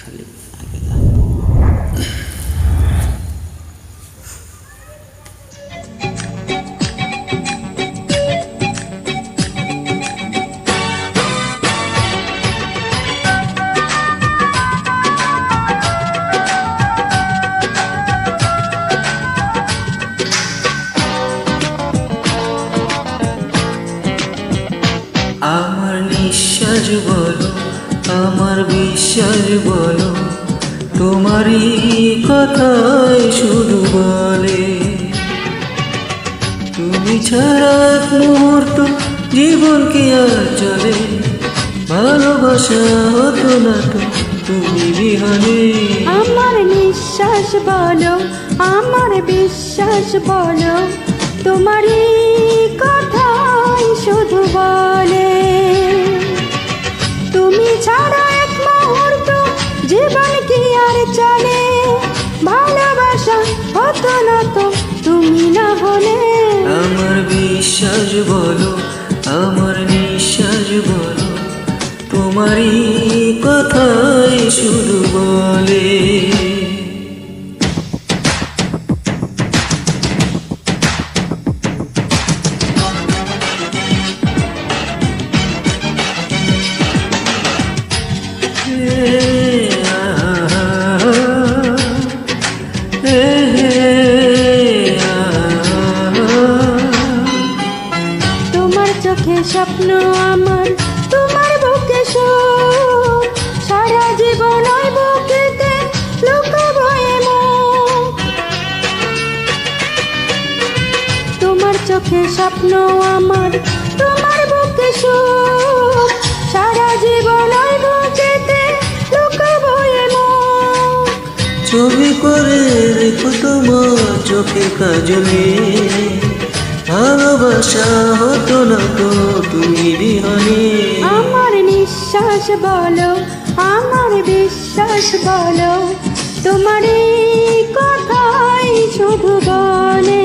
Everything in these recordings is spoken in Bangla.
খালি আমার নিঃশ্বাস বলো, আমার বিশ্বাস বলো, তোমারই কথাই শুধু বলে। তুমি ছাড়া এক মুহূর্ত জীবন কি আর চলে? ভালোবাসা হতো না তো তুমি বিহনে। আমার নিঃশ্বাস বলো, আমার বিশ্বাস বলো, তোমারই কথাই শুধু বলে। তুমি ছাড়া এক মুহূর্ত জীবন কি আর চলে? ভালোবাসা হতো না তো তুমি না হলে। আমার বিশ্বাস বলো, আমার নিঃশ্বাস বলো, তোমারই কথাই শুধু বলে। তোমার চোখে স্বপ্ন আমার, তোমার বুকে সুখ, সারা জীবন ওই বুকেতে লুকাবো এ মুখ। তোমার চোখে স্বপ্ন আমার, তোমার বুকে সুখ, সারা জীবন ওই বুকেতে লুকাবো এ মুখ। ছবি করে রেখো তোমার চোখে কাজলে, ভালোবাসা হতো না তো তুমি বিহনে। আমার নিঃশ্বাস বলো, আমার বিশ্বাস বলো, তোমারই কথাই শুধু বলে।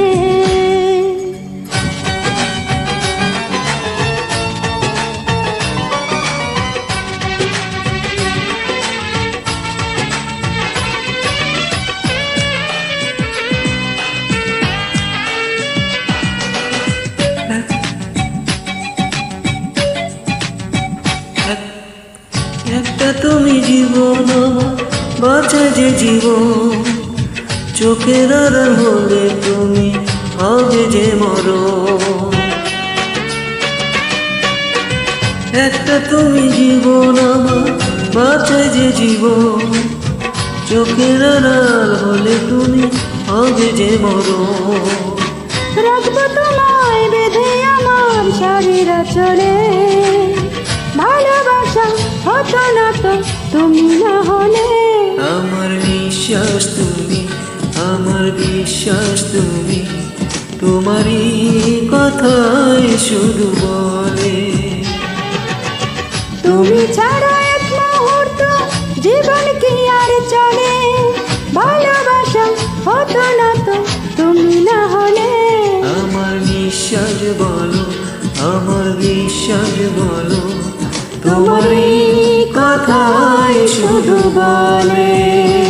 একটা তুমি জীবন আমার, বাঁচা যে জীবন, চোখের আড়াল হলে তুমি হবে যে মরণ। একটা তুমি জীবন আমার, বাঁচা যে জীবন, চোখের আড়াল হলে তুমি হবে যে মরণ। রাখবো তোমায় বেঁধে আমার শরীর চলে, ভালোবাসা হতো না তো তুমি না হলে। আমার নিঃশ্বাস তুমি, আমার বিশ্বাস তুমি, তোমারই কথাই শুধু বলে। তুমি ছাড়া এক মুহূর্ত জীবন কি আর চলে? ভালোবাসা হতো না তো তুমি না হলে। আমার নিঃশ্বাস বলো, আমার বিশ্বাস বলো, তোমারই কথাই শুধু বলে।